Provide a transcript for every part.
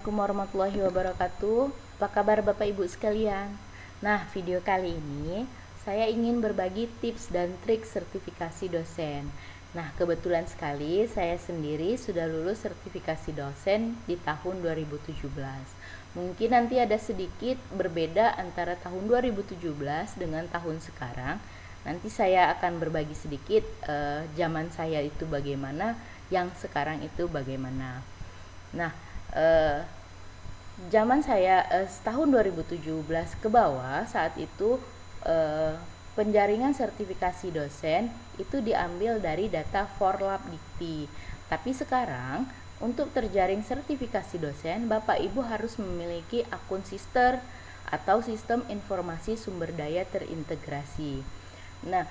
Assalamualaikum warahmatullahi wabarakatuh. Apa kabar Bapak Ibu sekalian? Nah, video kali ini saya ingin berbagi tips dan trik sertifikasi dosen. Nah, kebetulan sekali saya sendiri sudah lulus sertifikasi dosen di tahun 2017. Mungkin nanti ada sedikit berbeda antara tahun 2017 dengan tahun sekarang. Nanti saya akan berbagi sedikit zaman saya itu bagaimana, yang sekarang itu bagaimana. Nah, zaman saya tahun 2017 ke bawah, saat itu penjaringan sertifikasi dosen itu diambil dari data Forlab Dikti. Tapi sekarang untuk terjaring sertifikasi dosen, Bapak Ibu harus memiliki akun Sister atau sistem informasi sumber daya terintegrasi. Nah,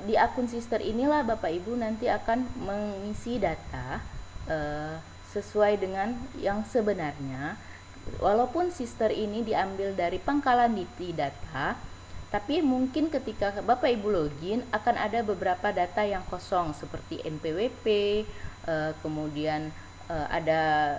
di akun Sister inilah Bapak Ibu nanti akan mengisi data sesuai dengan yang sebenarnya. Walaupun Sister ini diambil dari pangkalan Dikti data, tapi mungkin ketika Bapak Ibu login akan ada beberapa data yang kosong seperti NPWP, kemudian ada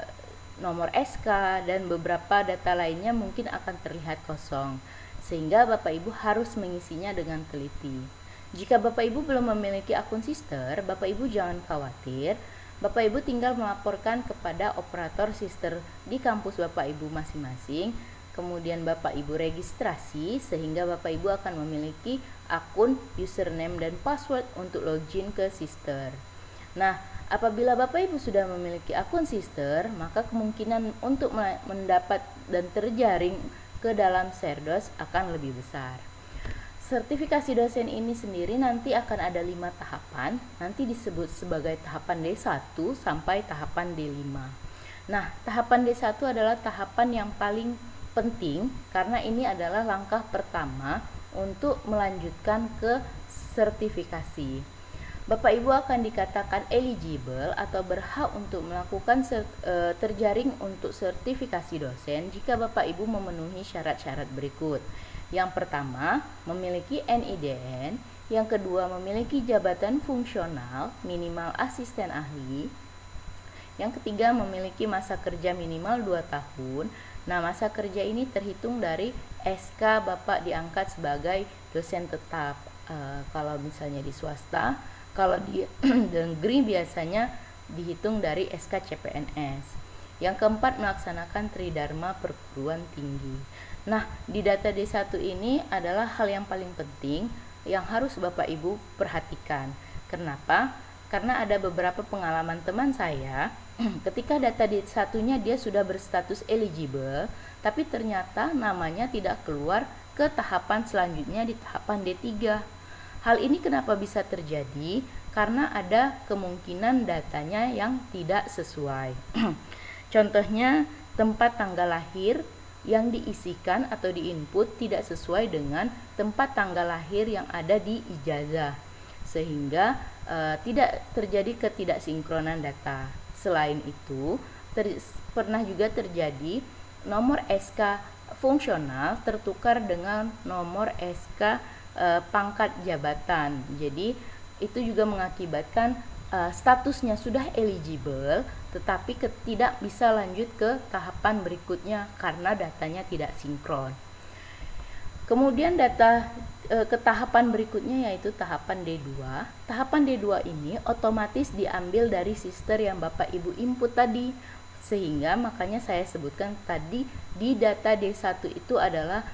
nomor SK dan beberapa data lainnya mungkin akan terlihat kosong, sehingga Bapak Ibu harus mengisinya dengan teliti. Jika Bapak Ibu belum memiliki akun Sister, Bapak Ibu jangan khawatir. Bapak Ibu tinggal melaporkan kepada operator Sister di kampus Bapak Ibu masing-masing. Kemudian Bapak Ibu registrasi sehingga Bapak Ibu akan memiliki akun username dan password untuk login ke Sister. Nah, apabila Bapak Ibu sudah memiliki akun Sister, maka kemungkinan untuk mendapat dan terjaring ke dalam Serdos akan lebih besar. Sertifikasi dosen ini sendiri nanti akan ada 5 tahapan, nanti disebut sebagai tahapan D1 sampai tahapan D5. Nah, tahapan D1 adalah tahapan yang paling penting karena ini adalah langkah pertama untuk melanjutkan ke sertifikasi. Bapak Ibu akan dikatakan eligible atau berhak untuk melakukan terjaring untuk sertifikasi dosen jika Bapak Ibu memenuhi syarat-syarat berikut. Yang pertama, memiliki NIDN. Yang kedua, memiliki jabatan fungsional minimal asisten ahli. Yang ketiga, memiliki masa kerja minimal 2 tahun. Nah, masa kerja ini terhitung dari SK Bapak diangkat sebagai dosen tetap. Kalau misalnya di swasta, kalau di negeri biasanya dihitung dari SK CPNS. Yang keempat, melaksanakan Tridharma perguruan tinggi. Nah, di data D1 ini adalah hal yang paling penting yang harus Bapak Ibu perhatikan. Kenapa? Karena ada beberapa pengalaman teman saya ketika data D1-nya dia sudah berstatus eligible, tapi ternyata namanya tidak keluar ke tahapan selanjutnya di tahapan D3. Hal ini kenapa bisa terjadi? Karena ada kemungkinan datanya yang tidak sesuai. Contohnya, tempat tanggal lahir yang diisikan atau diinput tidak sesuai dengan tempat tanggal lahir yang ada di ijazah, sehingga tidak terjadi ketidaksinkronan data. Selain itu, pernah juga terjadi nomor SK fungsional tertukar dengan nomor SK pangkat jabatan. Jadi itu juga mengakibatkan statusnya sudah eligible tetapi tidak bisa lanjut ke tahapan berikutnya karena datanya tidak sinkron. Kemudian data ke tahapan berikutnya yaitu tahapan D2. Tahapan D2 ini otomatis diambil dari Sister yang Bapak Ibu input tadi, sehingga makanya saya sebutkan tadi di data D1 itu adalah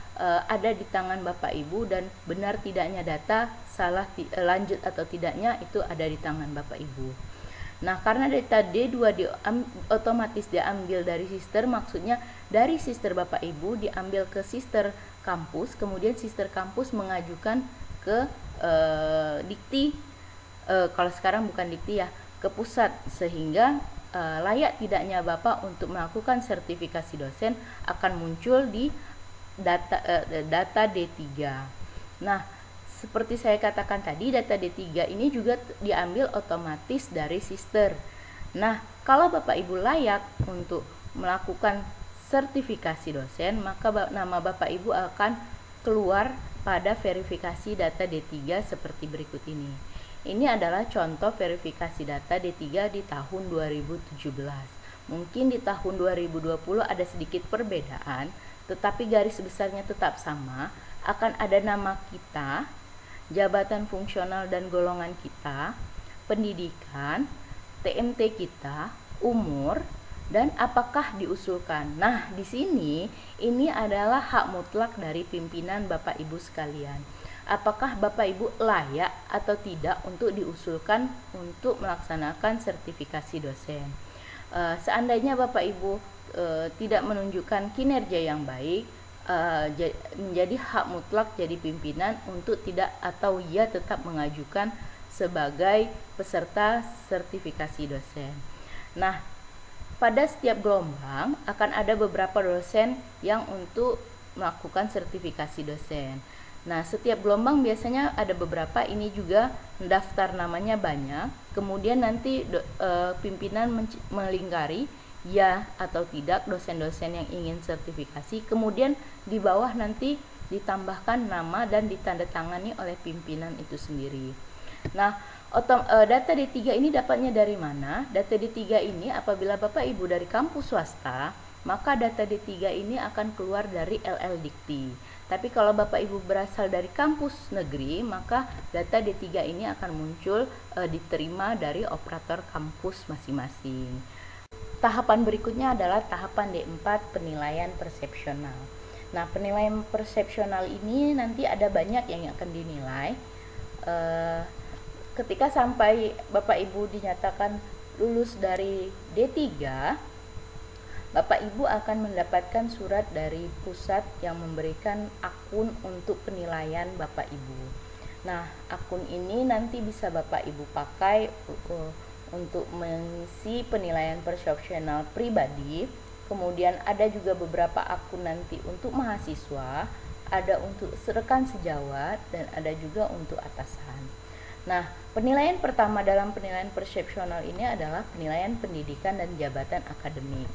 ada di tangan Bapak Ibu dan benar tidaknya data salah lanjut atau tidaknya itu ada di tangan Bapak Ibu. Nah, karena data D2 otomatis diambil dari Sister, maksudnya dari Sister Bapak Ibu diambil ke Sister kampus, kemudian Sister kampus mengajukan ke Dikti, kalau sekarang bukan Dikti ya, ke pusat, sehingga layak tidaknya Bapak untuk melakukan sertifikasi dosen akan muncul di data D3. Nah, seperti saya katakan tadi, data D3 ini juga diambil otomatis dari Sister. Nah, kalau Bapak Ibu layak untuk melakukan sertifikasi dosen, maka nama Bapak Ibu akan keluar pada verifikasi data D3 seperti berikut ini. Ini adalah contoh verifikasi data D3 di tahun 2017. Mungkin di tahun 2020 ada sedikit perbedaan, tetapi garis besarnya tetap sama. Akan ada nama kita, jabatan fungsional dan golongan kita, pendidikan, TMT kita, umur, dan apakah diusulkan. Nah, di sini ini adalah hak mutlak dari pimpinan Bapak Ibu sekalian. Apakah Bapak Ibu layak atau tidak untuk diusulkan untuk melaksanakan sertifikasi dosen. Seandainya Bapak Ibu tidak menunjukkan kinerja yang baik, menjadi hak mutlak jadi pimpinan untuk tidak atau ia tetap mengajukan sebagai peserta sertifikasi dosen. Nah, pada setiap gelombang akan ada beberapa dosen yang untuk melakukan sertifikasi dosen. Nah, setiap gelombang biasanya ada beberapa, ini juga daftar namanya banyak. Kemudian nanti pimpinan melingkari ya atau tidak dosen-dosen yang ingin sertifikasi. Kemudian di bawah nanti ditambahkan nama dan ditandatangani oleh pimpinan itu sendiri. Nah, data D3 ini dapatnya dari mana? Data D3 ini apabila Bapak Ibu dari kampus swasta, maka data D3 ini akan keluar dari LL Dikti. Tapi kalau Bapak Ibu berasal dari kampus negeri, maka data D3 ini akan muncul diterima dari operator kampus masing-masing. Tahapan berikutnya adalah tahapan D4, penilaian persepsional. Nah, penilaian persepsional ini nanti ada banyak yang akan dinilai. Ketika sampai Bapak Ibu dinyatakan lulus dari D3, Bapak Ibu akan mendapatkan surat dari pusat yang memberikan akun untuk penilaian Bapak Ibu. Nah, akun ini nanti bisa Bapak Ibu pakai untuk mengisi penilaian persepsional pribadi. Kemudian ada juga beberapa akun nanti untuk mahasiswa, ada untuk rekan sejawat, dan ada juga untuk atasan. Nah, penilaian pertama dalam penilaian persepsional ini adalah penilaian pendidikan dan jabatan akademik.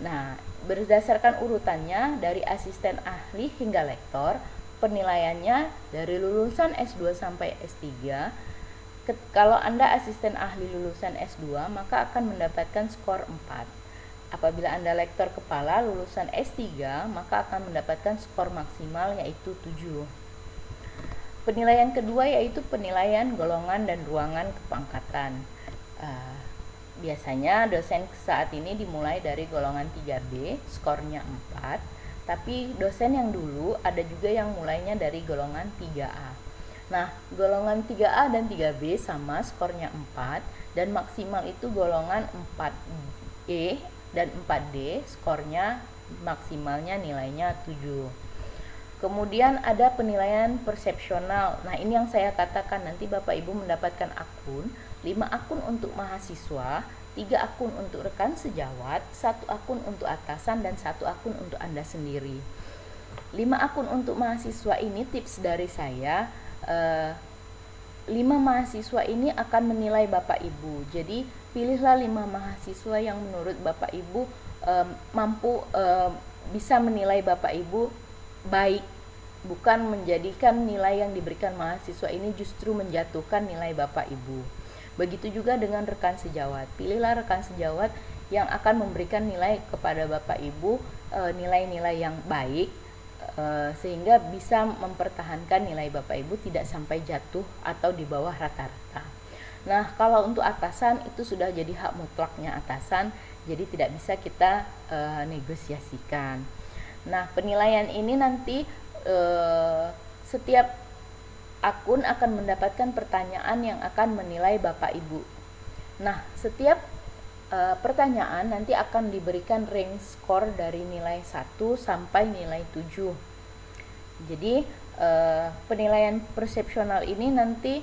Nah, berdasarkan urutannya dari asisten ahli hingga lektor, penilaiannya dari lulusan S2 sampai S3. Kalau Anda asisten ahli lulusan S2, maka akan mendapatkan skor 4. Apabila Anda lektor kepala lulusan S3, maka akan mendapatkan skor maksimal yaitu 7. Penilaian kedua yaitu penilaian golongan dan ruangan kepangkatan. Biasanya dosen saat ini dimulai dari golongan 3B, skornya 4. Tapi dosen yang dulu ada juga yang mulainya dari golongan 3A. Nah, golongan 3A dan 3B sama, skornya 4. Dan maksimal itu golongan 4E dan 4D, skornya maksimalnya nilainya 7. Kemudian ada penilaian persepsional. Nah, ini yang saya katakan, nanti Bapak Ibu mendapatkan akun, 5 akun untuk mahasiswa, 3 akun untuk rekan sejawat, 1 akun untuk atasan, dan 1 akun untuk Anda sendiri. 5 akun untuk mahasiswa ini tips dari saya, 5 mahasiswa ini akan menilai Bapak Ibu. Jadi pilihlah 5 mahasiswa yang menurut Bapak Ibu mampu bisa menilai Bapak Ibu baik, bukan menjadikan nilai yang diberikan mahasiswa ini justru menjatuhkan nilai Bapak Ibu. Begitu juga dengan rekan sejawat. Pilihlah rekan sejawat yang akan memberikan nilai kepada Bapak Ibu, nilai-nilai yang baik, sehingga bisa mempertahankan nilai Bapak Ibu tidak sampai jatuh atau di bawah rata-rata. Nah, kalau untuk atasan itu sudah jadi hak mutlaknya atasan, jadi tidak bisa kita negosiasikan. Nah, penilaian ini nanti setiap akun akan mendapatkan pertanyaan yang akan menilai Bapak Ibu. Nah, setiap pertanyaan nanti akan diberikan range skor dari nilai 1 sampai nilai 7. Jadi penilaian persepsional ini nanti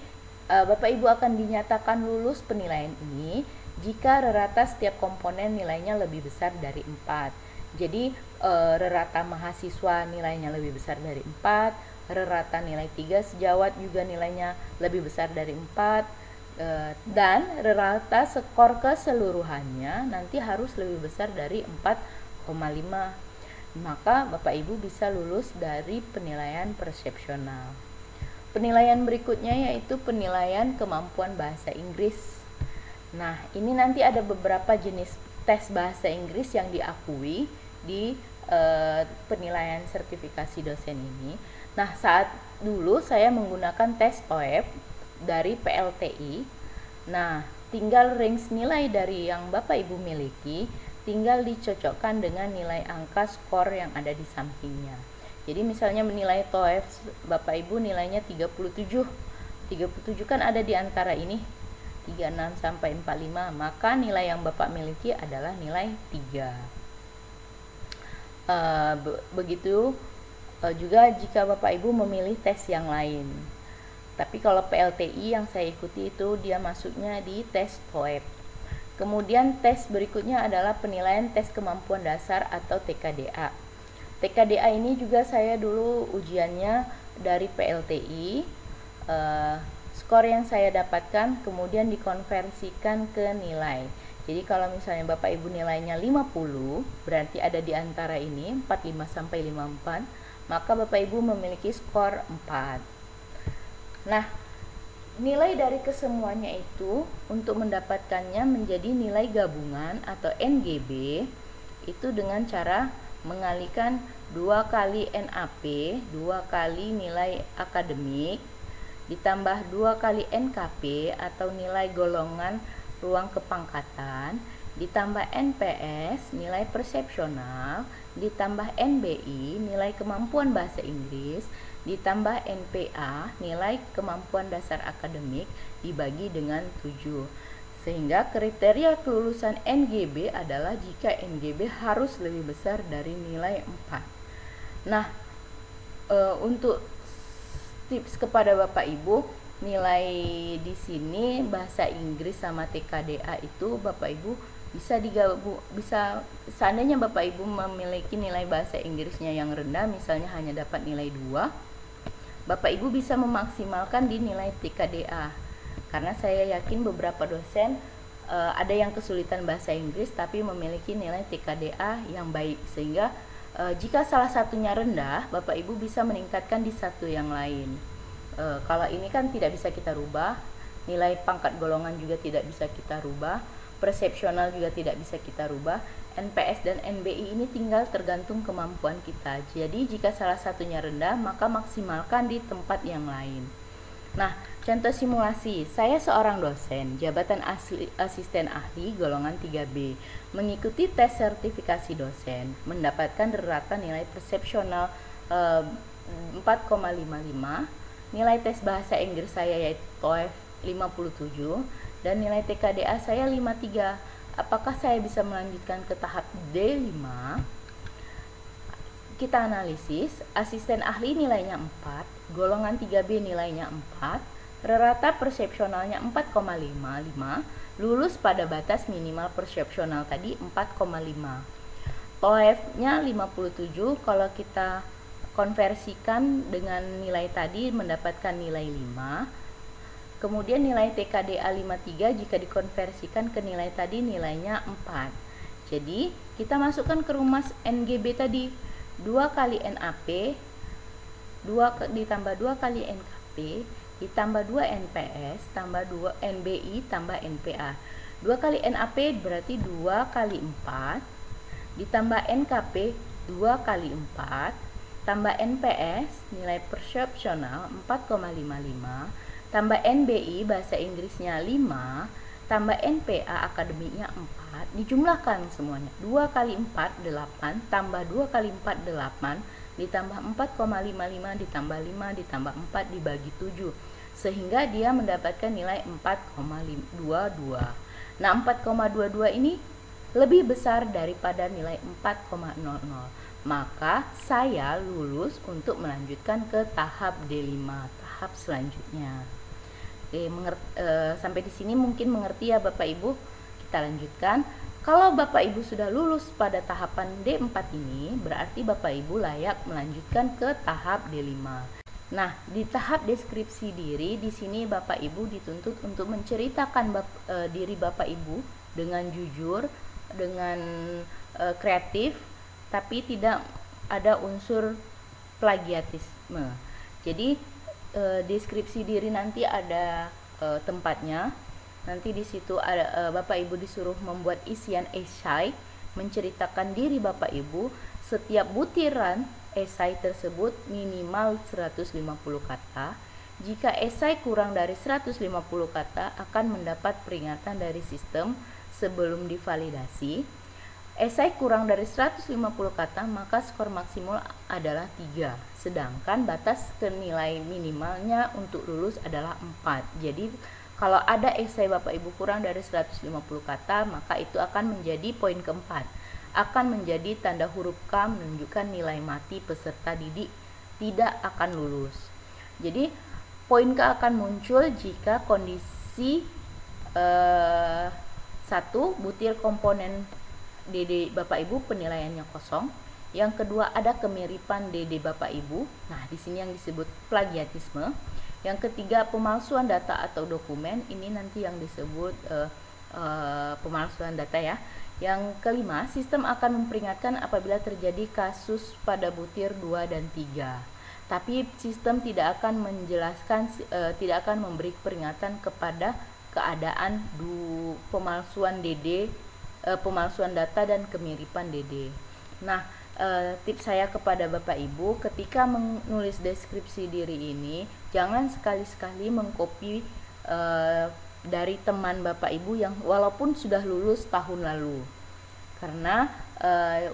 Bapak Ibu akan dinyatakan lulus penilaian ini jika rata setiap komponen nilainya lebih besar dari 4. Jadi rata mahasiswa nilainya lebih besar dari 4, rata nilai 3 sejawat juga nilainya lebih besar dari 4, dan rata skor keseluruhannya nanti harus lebih besar dari 4,5. Maka Bapak Ibu bisa lulus dari penilaian persepsional. Penilaian berikutnya yaitu penilaian kemampuan bahasa Inggris. Nah, ini nanti ada beberapa jenis tes bahasa Inggris yang diakui di penilaian sertifikasi dosen ini. Nah, saat dulu saya menggunakan tes TOEFL dari PLTI. Nah, tinggal range nilai dari yang Bapak Ibu miliki, tinggal dicocokkan dengan nilai angka skor yang ada di sampingnya. Jadi misalnya menilai TOEFL Bapak Ibu nilainya 37. 37 kan ada di antara ini, 36 sampai 45, maka nilai yang Bapak miliki adalah nilai 3. Begitu juga jika Bapak Ibu memilih tes yang lain. Tapi kalau PLTI yang saya ikuti itu dia masuknya di tes TOEFL. Kemudian tes berikutnya adalah penilaian tes kemampuan dasar atau TKDA. TKDA ini juga saya dulu ujiannya dari PLTI. Skor yang saya dapatkan kemudian dikonversikan ke nilai. Jadi kalau misalnya Bapak Ibu nilainya 50, berarti ada di antara ini 45 sampai 54, maka Bapak Ibu memiliki skor 4. Nah, nilai dari kesemuanya itu untuk mendapatkannya menjadi nilai gabungan atau NGB itu dengan cara mengalihkan 2 kali NAP, 2 kali nilai akademik, ditambah 2 kali NKP atau nilai golongan ruang kepangkatan, ditambah NPS nilai persepsional, ditambah NBI nilai kemampuan bahasa Inggris, ditambah NPA nilai kemampuan dasar akademik dibagi dengan 7. Sehingga kriteria kelulusan NGB adalah jika NGB harus lebih besar dari nilai 4. Nah, untuk tips kepada Bapak Ibu, nilai di sini bahasa Inggris sama TKDA itu Bapak Ibu bisa digabung, seandainya Bapak Ibu memiliki nilai bahasa Inggrisnya yang rendah, misalnya hanya dapat nilai 2, Bapak Ibu bisa memaksimalkan di nilai TKDA. Karena saya yakin beberapa dosen ada yang kesulitan bahasa Inggris tapi memiliki nilai TKDA yang baik, sehingga jika salah satunya rendah, Bapak Ibu bisa meningkatkan di satu yang lain. Kalau ini kan tidak bisa kita rubah, nilai pangkat golongan juga tidak bisa kita rubah, persepsional juga tidak bisa kita rubah, NPS dan NBI ini tinggal tergantung kemampuan kita. Jadi jika salah satunya rendah, maka maksimalkan di tempat yang lain. Nah, contoh simulasi, saya seorang dosen, jabatan asisten ahli golongan 3B, mengikuti tes sertifikasi dosen, mendapatkan rata nilai persepsional 4,55, nilai tes bahasa Inggris saya yaitu TOEFL 57 dan nilai TKDA saya 53. Apakah saya bisa melanjutkan ke tahap D5? Kita analisis, asisten ahli nilainya 4, golongan 3B nilainya 4, rata persepsionalnya 4,55, lulus pada batas minimal persepsional tadi 4,5. TOEFL-nya 57, kalau kita konversikan dengan nilai tadi mendapatkan nilai 5. Kemudian nilai TKDA 53 jika dikonversikan ke nilai tadi nilainya 4. Jadi kita masukkan ke rumus NGB tadi, 2 kali NAP ditambah 2 kali NKP ditambah 2 NPS tambah 2 NBI tambah NPA. 2 kali NAP berarti 2 kali 4 ditambah NKP 2 kali 4 tambah NPS nilai persepsional 4,55 tambah NBI bahasa Inggrisnya 5 tambah NPA akademiknya 4, dijumlahkan semuanya. 2 kali 4 8 tambah 2 kali 4 8 ditambah 4,55 ditambah 5 ditambah 4 dibagi 7, sehingga dia mendapatkan nilai 4,22. Nah, 4,22 ini lebih besar daripada nilai 4,00. Maka saya lulus untuk melanjutkan ke tahap D5, tahap selanjutnya. Oke, sampai di sini mungkin mengerti ya Bapak Ibu. Kita lanjutkan. Kalau Bapak Ibu sudah lulus pada tahapan D4 ini, berarti Bapak Ibu layak melanjutkan ke tahap D5. Nah, di tahap deskripsi diri, di sini Bapak Ibu dituntut untuk menceritakan diri Bapak Ibu dengan jujur, dengan kreatif, tapi tidak ada unsur plagiatisme. Jadi deskripsi diri nanti ada tempatnya. Nanti di situ ada Bapak Ibu disuruh membuat isian esai menceritakan diri Bapak Ibu. Setiap butiran esai tersebut minimal 150 kata. Jika esai kurang dari 150 kata akan mendapat peringatan dari sistem sebelum divalidasi. Esai kurang dari 150 kata maka skor maksimal adalah 3, sedangkan batas nilai minimalnya untuk lulus adalah 4. Jadi kalau ada esai Bapak Ibu kurang dari 150 kata, maka itu akan menjadi poin keempat, akan menjadi tanda huruf K menunjukkan nilai mati peserta didik tidak akan lulus. Jadi poin K akan muncul jika kondisi 1. Butir komponen DD Bapak Ibu penilaiannya kosong. Yang kedua, ada kemiripan DD Bapak Ibu. Nah, di sini yang disebut plagiatisme. Yang ketiga, pemalsuan data atau dokumen. Ini nanti yang disebut pemalsuan data ya. Yang kelima, sistem akan memperingatkan apabila terjadi kasus pada butir 2 dan 3. Tapi sistem tidak akan menjelaskan, tidak akan memberi peringatan kepada keadaan pemalsuan DD, pemalsuan data dan kemiripan DD. Nah, tips saya kepada Bapak Ibu ketika menulis deskripsi diri ini, jangan sekali-sekali mengcopy dari teman Bapak Ibu yang walaupun sudah lulus tahun lalu. Karena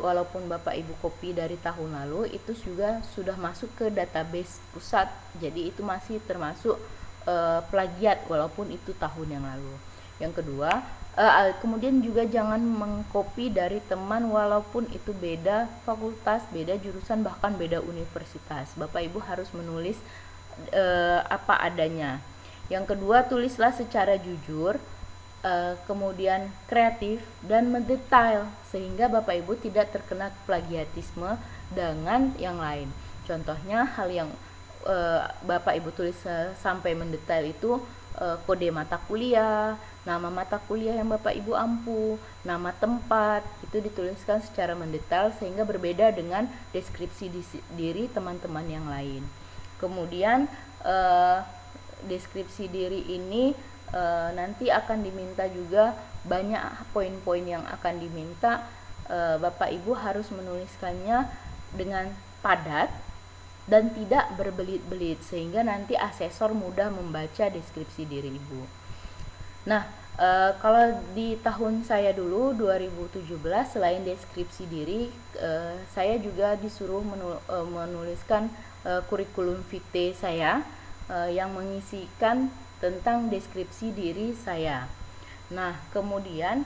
walaupun Bapak Ibu copy dari tahun lalu, itu juga sudah masuk ke database pusat. Jadi itu masih termasuk plagiat walaupun itu tahun yang lalu. Yang kedua, kemudian juga jangan mengcopy dari teman walaupun itu beda fakultas, beda jurusan, bahkan beda universitas. Bapak Ibu harus menulis apa adanya. Yang kedua, tulislah secara jujur, kemudian kreatif dan mendetail sehingga Bapak Ibu tidak terkena plagiatisme dengan yang lain. Contohnya hal yang Bapak Ibu tulis sampai mendetail itu kode mata kuliah, nama mata kuliah yang Bapak Ibu ampu, nama tempat, itu dituliskan secara mendetail sehingga berbeda dengan deskripsi diri teman-teman yang lain. Kemudian deskripsi diri ini nanti akan diminta juga banyak poin-poin yang akan diminta. Bapak Ibu harus menuliskannya dengan padat dan tidak berbelit-belit sehingga nanti asesor mudah membaca deskripsi diri Ibu. Nah, kalau di tahun saya dulu 2017, selain deskripsi diri, saya juga disuruh menuliskan kurikulum vitae saya yang mengisikan tentang deskripsi diri saya. Nah, kemudian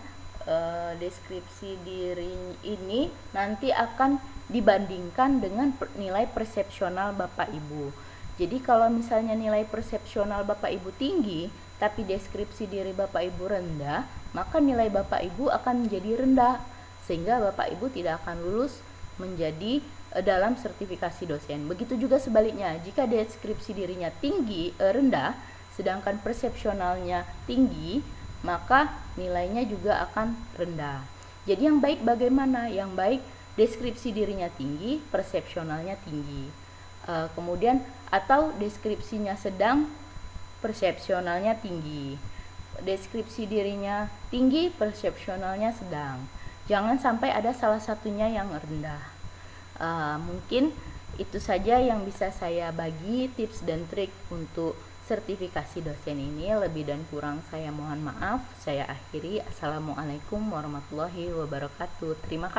deskripsi diri ini nanti akan dibandingkan dengan nilai persepsional Bapak Ibu. Jadi kalau misalnya nilai persepsional Bapak Ibu tinggi tapi deskripsi diri Bapak Ibu rendah, maka nilai Bapak Ibu akan menjadi rendah sehingga Bapak Ibu tidak akan lulus menjadi dalam sertifikasi dosen. Begitu juga sebaliknya, jika deskripsi dirinya tinggi rendah sedangkan persepsionalnya tinggi, maka nilainya juga akan rendah. Jadi yang baik bagaimana? Yang baik deskripsi dirinya tinggi, persepsionalnya tinggi. Kemudian atau deskripsinya sedang, persepsionalnya tinggi. Deskripsi dirinya tinggi, persepsionalnya sedang. Jangan sampai ada salah satunya yang rendah. Mungkin itu saja yang bisa saya bagi tips dan trik untuk sertifikasi dosen ini. Lebih dan kurang saya mohon maaf. Saya akhiri. Assalamualaikum warahmatullahi wabarakatuh. Terima kasih.